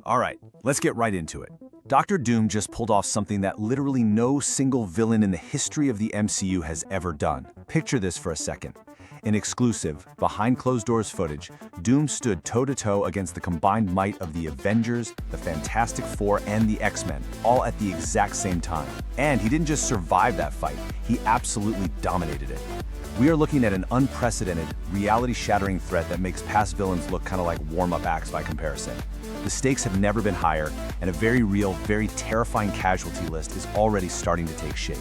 Alright, let's get right into it. Dr. Doom just pulled off something that literally no single villain in the history of the MCU has ever done. Picture this for a second. In exclusive, behind closed doors footage, Doom stood toe-to-toe against the combined might of the Avengers, the Fantastic Four, and the X-Men, all at the exact same time. And he didn't just survive that fight, he absolutely dominated it. We are looking at an unprecedented, reality-shattering threat that makes past villains look kind of like warm-up acts by comparison. The stakes have never been higher, and a very real, very terrifying casualty list is already starting to take shape.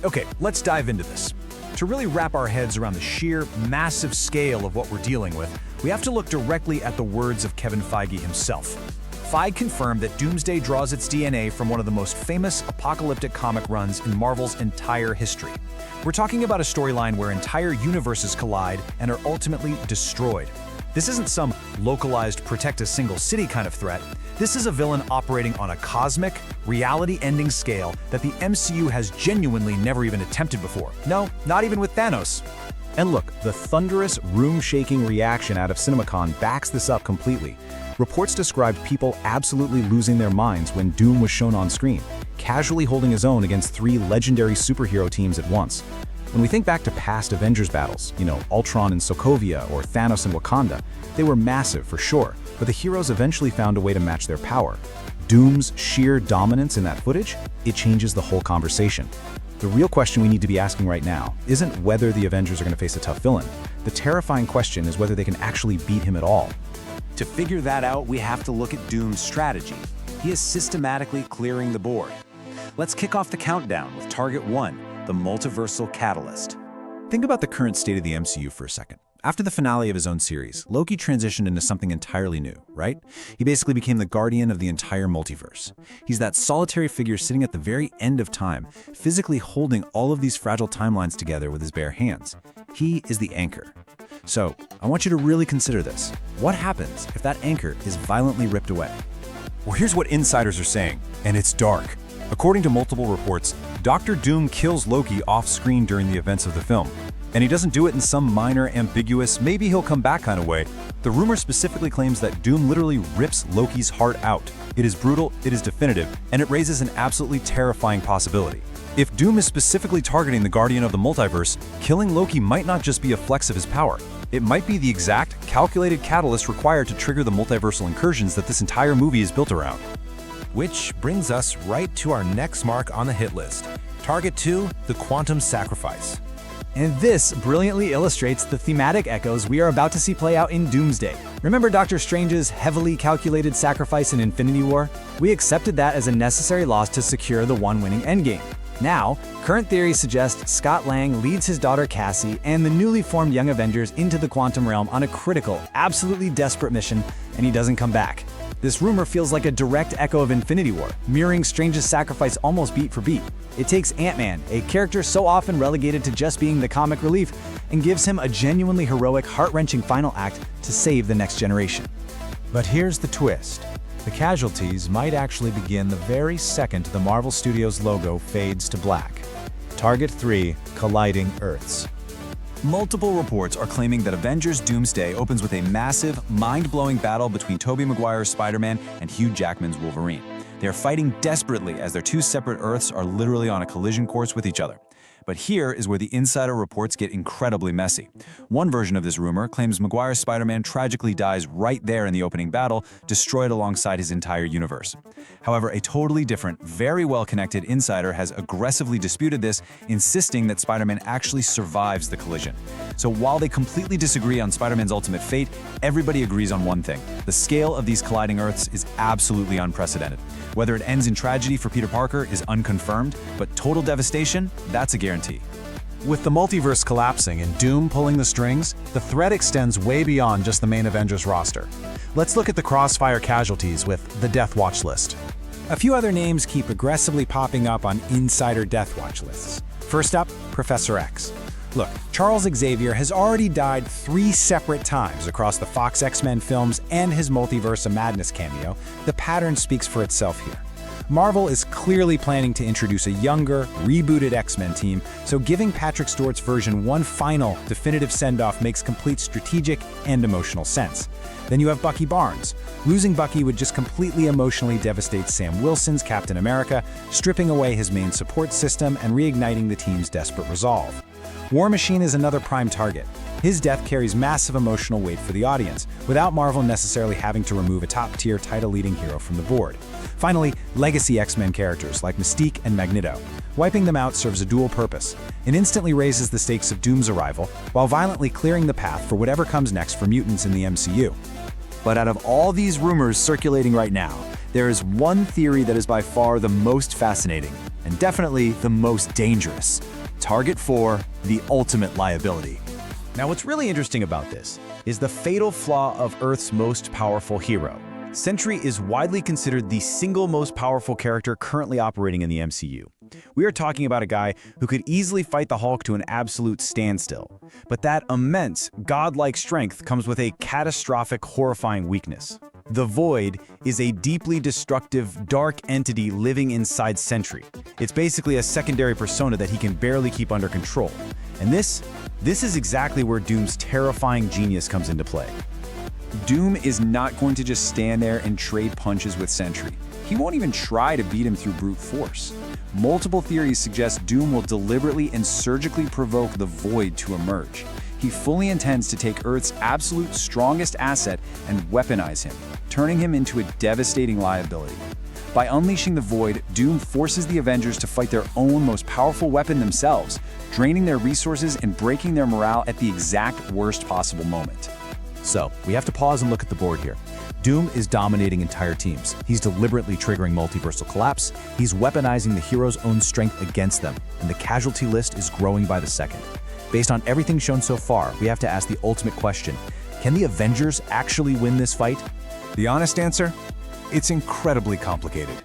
Okay, let's dive into this. To really wrap our heads around the sheer, massive scale of what we're dealing with, we have to look directly at the words of Kevin Feige himself. Feige confirmed that Doomsday draws its DNA from one of the most famous apocalyptic comic runs in Marvel's entire history. We're talking about a storyline where entire universes collide and are ultimately destroyed. This isn't some localized protect a single city kind of threat. This is a villain operating on a cosmic, reality-ending scale that the MCU has genuinely never even attempted before. No, not even with Thanos. And look, the thunderous, room-shaking reaction out of CinemaCon backs this up completely. Reports described people absolutely losing their minds when Doom was shown on screen, casually holding his own against three legendary superhero teams at once. When we think back to past Avengers battles, Ultron and Sokovia or Thanos and Wakanda, they were massive for sure, but the heroes eventually found a way to match their power. Doom's sheer dominance in that footage, it changes the whole conversation. The real question we need to be asking right now isn't whether the Avengers are going to face a tough villain. The terrifying question is whether they can actually beat him at all. To figure that out, we have to look at Doom's strategy. He is systematically clearing the board. Let's kick off the countdown with Target 1, the multiversal catalyst. Think about the current state of the MCU for a second. After the finale of his own series, Loki transitioned into something entirely new, right? He basically became the guardian of the entire multiverse. He's that solitary figure sitting at the very end of time, physically holding all of these fragile timelines together with his bare hands. He is the anchor. So, I want you to really consider this. What happens if that anchor is violently ripped away? Well, here's what insiders are saying, and it's dark. According to multiple reports, Dr. Doom kills Loki off-screen during the events of the film. And he doesn't do it in some minor, ambiguous, maybe he'll come back kind of way. The rumor specifically claims that Doom literally rips Loki's heart out. It is brutal, it is definitive, and it raises an absolutely terrifying possibility. If Doom is specifically targeting the Guardian of the Multiverse, killing Loki might not just be a flex of his power. It might be the exact, calculated catalyst required to trigger the multiversal incursions that this entire movie is built around. Which brings us right to our next mark on the hit list. Target 2, the Quantum Sacrifice. And this brilliantly illustrates the thematic echoes we are about to see play out in Doomsday. Remember Doctor Strange's heavily calculated sacrifice in Infinity War? We accepted that as a necessary loss to secure the one winning endgame. Now, current theories suggest Scott Lang leads his daughter Cassie and the newly formed Young Avengers into the quantum realm on a critical, absolutely desperate mission, and he doesn't come back. This rumor feels like a direct echo of Infinity War, mirroring Strange's sacrifice almost beat for beat. It takes Ant-Man, a character so often relegated to just being the comic relief, and gives him a genuinely heroic, heart-wrenching final act to save the next generation. But here's the twist. The casualties might actually begin the very second the Marvel Studios logo fades to black. Target 3, Colliding Earths. Multiple reports are claiming that Avengers Doomsday opens with a massive, mind-blowing battle between Tobey Maguire's Spider-Man and Hugh Jackman's Wolverine. They are fighting desperately as their two separate Earths are literally on a collision course with each other. But here is where the insider reports get incredibly messy. One version of this rumor claims Maguire's Spider-Man tragically dies right there in the opening battle, destroyed alongside his entire universe. However, a totally different, very well-connected insider has aggressively disputed this, insisting that Spider-Man actually survives the collision. So while they completely disagree on Spider-Man's ultimate fate, everybody agrees on one thing. The scale of these colliding Earths is absolutely unprecedented. Whether it ends in tragedy for Peter Parker is unconfirmed, but total devastation, that's a guarantee. With the multiverse collapsing and Doom pulling the strings, the threat extends way beyond just the main Avengers roster. Let's look at the crossfire casualties with the Death Watch list. A few other names keep aggressively popping up on insider Death Watch lists. First up, Professor X. Look, Charles Xavier has already died 3 separate times across the Fox X-Men films and his Multiverse of Madness cameo. The pattern speaks for itself here. Marvel is clearly planning to introduce a younger, rebooted X-Men team, so giving Patrick Stewart's version one final, definitive send-off makes complete strategic and emotional sense. Then you have Bucky Barnes. Losing Bucky would just completely emotionally devastate Sam Wilson's Captain America, stripping away his main support system and reigniting the team's desperate resolve. War Machine is another prime target. His death carries massive emotional weight for the audience, without Marvel necessarily having to remove a top-tier title-leading hero from the board. Finally, legacy X-Men characters like Mystique and Magneto. Wiping them out serves a dual purpose. It instantly raises the stakes of Doom's arrival, while violently clearing the path for whatever comes next for mutants in the MCU. But out of all these rumors circulating right now, there is one theory that is by far the most fascinating, and definitely the most dangerous. Target 4, the ultimate liability. Now, what's really interesting about this is the fatal flaw of Earth's most powerful hero. Sentry is widely considered the single most powerful character currently operating in the MCU. We are talking about a guy who could easily fight the Hulk to an absolute standstill. But that immense, godlike strength comes with a catastrophic, horrifying weakness. The Void is a deeply destructive, dark entity living inside Sentry. It's basically a secondary persona that he can barely keep under control. And this is exactly where Doom's terrifying genius comes into play. Doom is not going to just stand there and trade punches with Sentry. He won't even try to beat him through brute force. Multiple theories suggest Doom will deliberately and surgically provoke the Void to emerge. He fully intends to take Earth's absolute strongest asset and weaponize him, turning him into a devastating liability. By unleashing the Void, Doom forces the Avengers to fight their own most powerful weapon themselves, draining their resources and breaking their morale at the exact worst possible moment. So, we have to pause and look at the board here. Doom is dominating entire teams. He's deliberately triggering multiversal collapse, he's weaponizing the hero's own strength against them, and the casualty list is growing by the second. Based on everything shown so far, we have to ask the ultimate question: can the Avengers actually win this fight? The honest answer? It's incredibly complicated.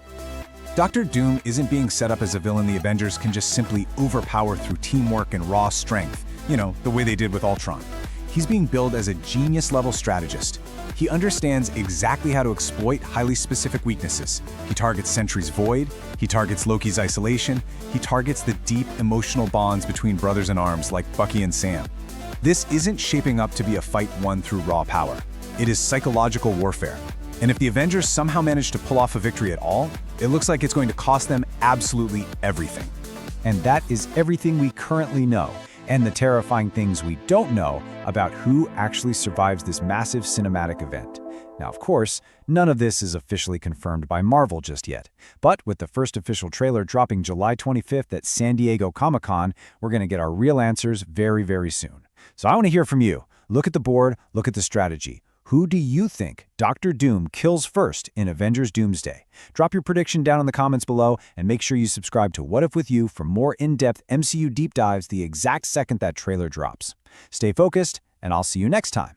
Dr. Doom isn't being set up as a villain the Avengers can just simply overpower through teamwork and raw strength, the way they did with Ultron. He's being billed as a genius-level strategist. He understands exactly how to exploit highly specific weaknesses. He targets Sentry's Void, he targets Loki's isolation, he targets the deep emotional bonds between brothers in arms like Bucky and Sam. This isn't shaping up to be a fight won through raw power. It is psychological warfare. And if the Avengers somehow manage to pull off a victory at all, it looks like it's going to cost them absolutely everything. And that is everything we currently know, and the terrifying things we don't know about who actually survives this massive cinematic event. Now, of course, none of this is officially confirmed by Marvel just yet, but with the first official trailer dropping July 25th at San Diego Comic-Con, we're going to get our real answers very, very soon. So I want to hear from you. Look at the board, look at the strategy. Who do you think Dr. Doom kills first in Avengers Doomsday? Drop your prediction down in the comments below, and make sure you subscribe to What If With You for more in-depth MCU deep dives the exact second that trailer drops. Stay focused, and I'll see you next time.